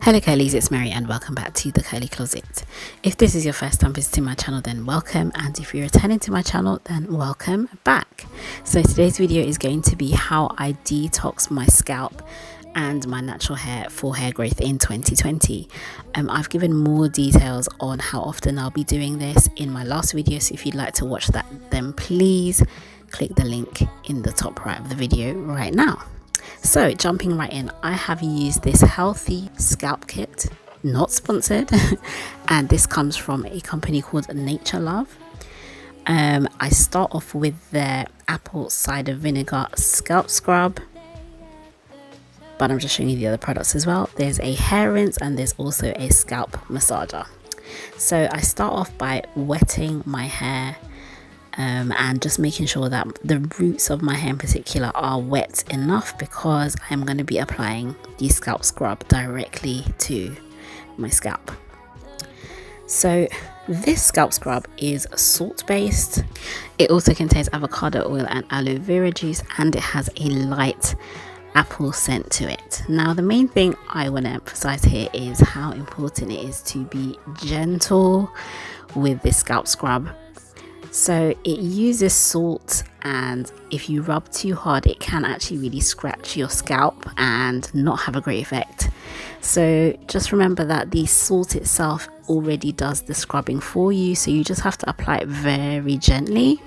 Hello curlies, it's Mary and welcome back to the Curly Closet. If this is your first time visiting my channel, then welcome, and if you're returning to my channel, then welcome back. So today's video is going to be how I detox my scalp and my natural hair for hair growth in 2020. I've given more details on how often I'll be doing this in my last video, so if you'd like to watch that, then please click the link in the top right of the video right now. So jumping right in, I have used this healthy scalp kit, not sponsored, and this comes from a company called Nature Love. I start off with their Apple Cider Vinegar scalp scrub, but I'm just showing you the other products as well. There's a hair rinse and there's also a scalp massager. So I start off by wetting my hair and just making sure that the roots of my hair in particular are wet enough, because I'm going to be applying the scalp scrub directly to my scalp. So this scalp scrub is salt based. It also contains avocado oil and aloe vera juice, and it has a light apple scent to it. Now the main thing I want to emphasize here is how important it is to be gentle with this scalp scrub. So it uses salt, and if you rub too hard it can actually really scratch your scalp and not have a great effect. So just remember that the salt itself already does the scrubbing for you, so you just have to apply it very gently.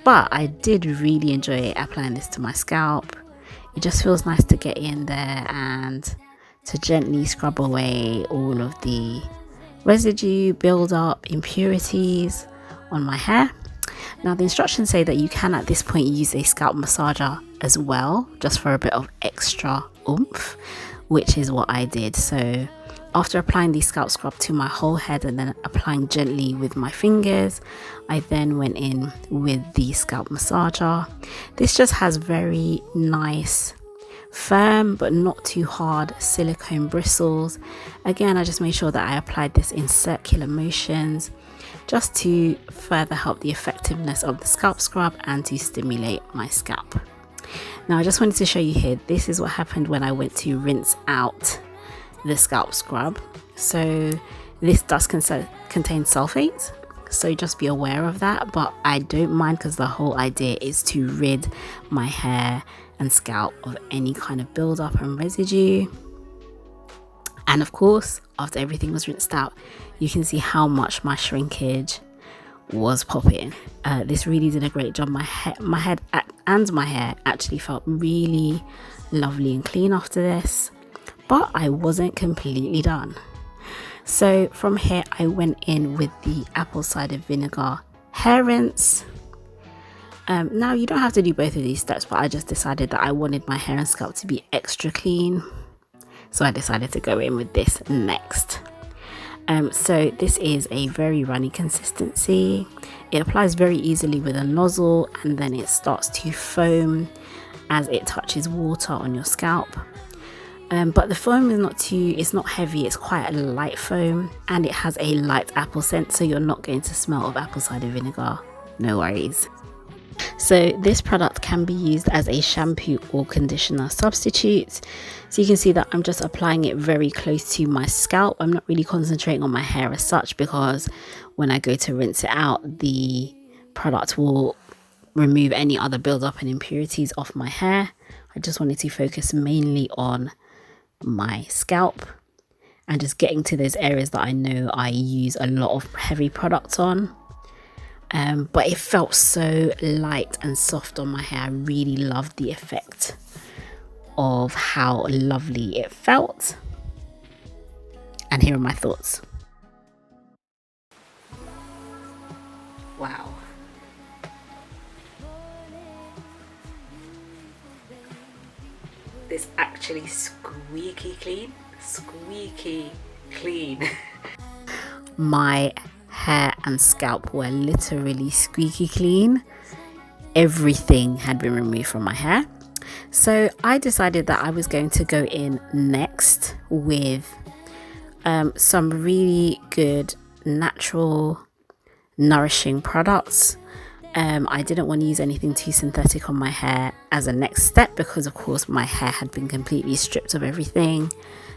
But I did really enjoy applying this to my scalp. It just feels nice to get in there and to gently scrub away all of the residue, build up, impurities on my hair. Now the instructions say that you can at this point use a scalp massager as well, just for a bit of extra oomph, which is what I did. So after applying the scalp scrub to my whole head and then applying gently with my fingers, I then went in with the scalp massager. This just has very nice, firm but not too hard silicone bristles. Again, I just made sure that I applied this in circular motions, just to further help the effectiveness of the scalp scrub and to stimulate my scalp. Now I just wanted to show you here, this is what happened when I went to rinse out the scalp scrub. So this does contain sulfates, so just be aware of that, but I don't mind because the whole idea is to rid my hair and scalp of any kind of buildup and residue. And of course, after everything was rinsed out, you can see how much my shrinkage was popping. This really did a great job. My head and my hair actually felt really lovely and clean after this, but I wasn't completely done. So from here, I went in with the Apple Cider Vinegar hair rinse. Now you don't have to do both of these steps, but I just decided that I wanted my hair and scalp to be extra clean, so I decided to go in with this next. So this is a very runny consistency. It applies very easily with a nozzle, and then it starts to foam as it touches water on your scalp. But the foam is it's not heavy, it's quite a light foam, and it has a light apple scent, so you're not going to smell of apple cider vinegar, no worries. So this product can be used as a shampoo or conditioner substitute. So you can see that I'm just applying it very close to my scalp. I'm not really concentrating on my hair as such, because when I go to rinse it out, the product will remove any other buildup and impurities off my hair. I just wanted to focus mainly on my scalp and just getting to those areas that I know I use a lot of heavy products on. But it felt so light and soft on my hair. I really loved the effect of how lovely it felt. And here are my thoughts. Wow. This actually squeaky clean. My hair and scalp were literally squeaky clean. Everything had been removed from my hair. So I decided that I was going to go in next with some really good natural nourishing products. I didn't want to use anything too synthetic on my hair as a next step because of course my hair had been completely stripped of everything.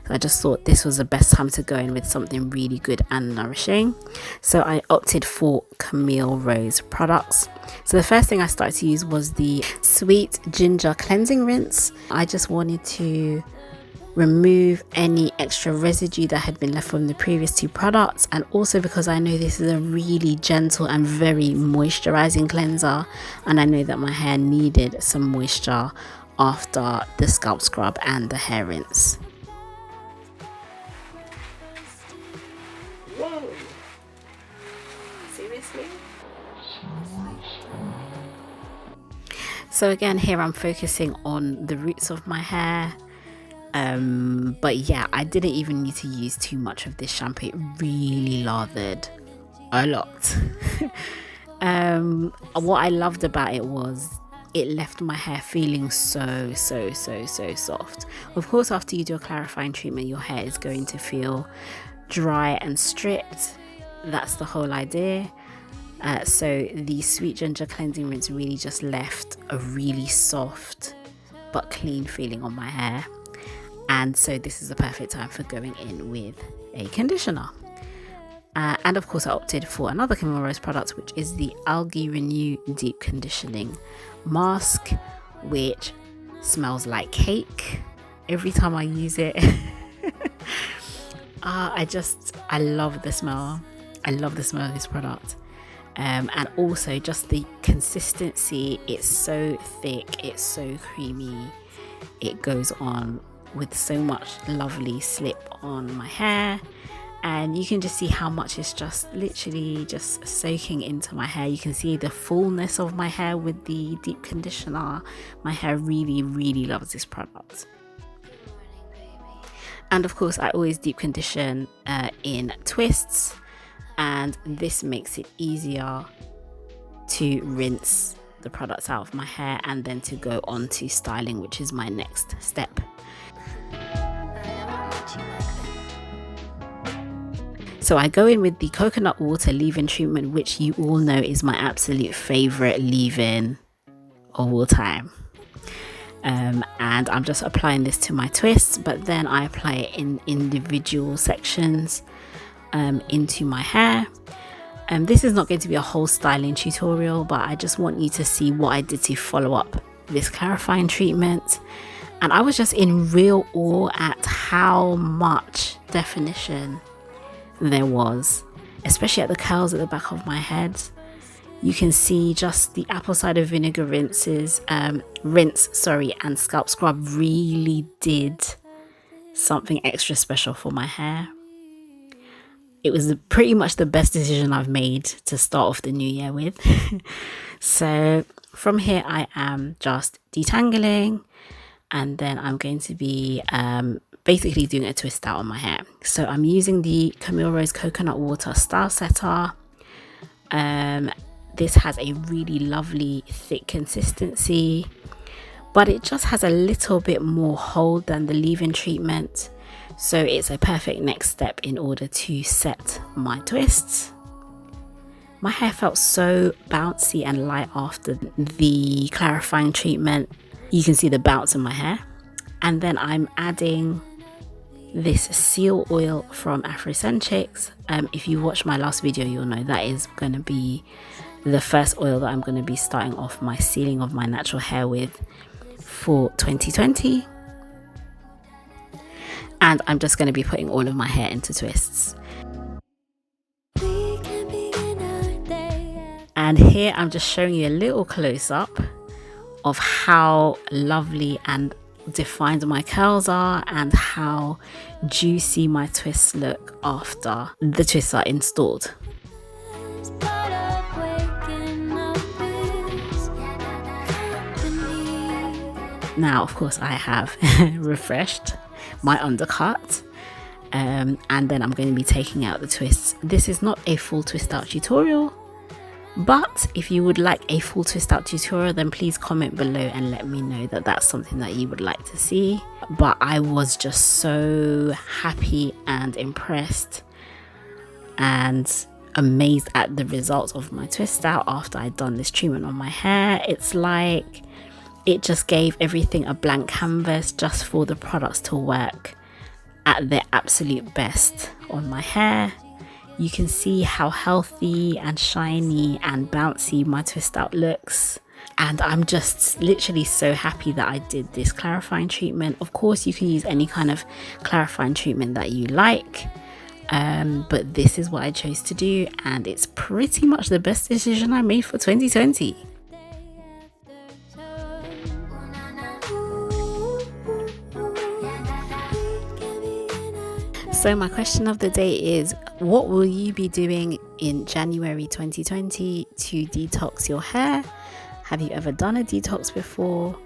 So I just thought this was the best time to go in with something really good and nourishing. So I opted for Camille Rose products. So the first thing I started to use was the Sweet Ginger Cleansing Rinse. I just wanted to remove any extra residue that had been left from the previous two products, and also because I know this is a really gentle and very moisturizing cleanser, and I know that my hair needed some moisture after the scalp scrub and the hair rinse. Whoa! Seriously? So again, here I'm focusing on the roots of my hair. But yeah, I didn't even need to use too much of this shampoo. It really lathered a lot. What I loved about it was it left my hair feeling so soft. Of course, after you do a clarifying treatment, your hair is going to feel dry and stripped. That's the whole idea. So the Sweet Ginger Cleansing Rinse really just left a really soft but clean feeling on my hair. And so this is the perfect time for going in with a conditioner. And of course I opted for another Camille Rose product, which is the Algae Renew Deep Conditioning Mask, which smells like cake every time I use it. I love the smell. I love the smell of this product. And also just the consistency. It's so thick, it's so creamy. It goes on with so much lovely slip on my hair, and you can just see how much it's just literally just soaking into my hair. You can see the fullness of my hair with the deep conditioner. My hair really loves this product. And of course I always deep condition in twists, and this makes it easier to rinse the products out of my hair and then to go on to styling, which is my next step. So I go in with the coconut water leave-in treatment, which you all know is my absolute favorite leave-in of all time. And I'm just applying this to my twists, but then I apply it in individual sections into my hair. This is not going to be a whole styling tutorial, but I just want you to see what I did to follow up this clarifying treatment. And I was just in real awe at how much definition there was, especially at the curls at the back of my head. You can see just the apple cider vinegar rinse, and scalp scrub really did something extra special for my hair. It was pretty much the best decision I've made to start off the new year with. So from here I am just detangling, and then I'm going to be basically doing a twist out on my hair. So I'm using the Camille Rose Coconut Water Style Setter. This has a really lovely thick consistency, but it just has a little bit more hold than the leave-in treatment. So it's a perfect next step in order to set my twists. My hair felt so bouncy and light after the clarifying treatment. You can see the bounce in my hair. And then I'm adding this seal oil from Afrocentrics. If you watched my last video, you'll know that is going to be the first oil that I'm going to be starting off my sealing of my natural hair with for 2020. And I'm just going to be putting all of my hair into twists. And here I'm just showing you a little close-up of how lovely and defined my curls are and how juicy my twists look after the twists are installed. Now of course I have refreshed my undercut, and then I'm going to be taking out the twists. This is not a full twist out tutorial, but if you would like a full twist out tutorial, then please comment below and let me know that that's something that you would like to see. But I was just so happy and impressed, and amazed at the results of my twist out after I'd done this treatment on my hair. It's like it just gave everything a blank canvas just for the products to work at their absolute best on my hair. You can see how healthy and shiny and bouncy my twist out looks. And I'm just literally so happy that I did this clarifying treatment. Of course, you can use any kind of clarifying treatment that you like. But this is what I chose to do, and it's pretty much the best decision I made for 2020. So my question of the day is, what will you be doing in January 2020 to detox your hair? Have you ever done a detox before?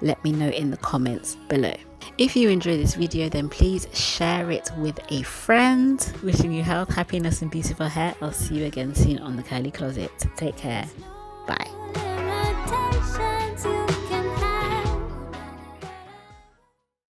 Let me know in the comments below. If you enjoyed this video, then please share it with a friend. Wishing you health, happiness and beautiful hair. I'll see you again soon on the Curly Closet. Take care. Bye.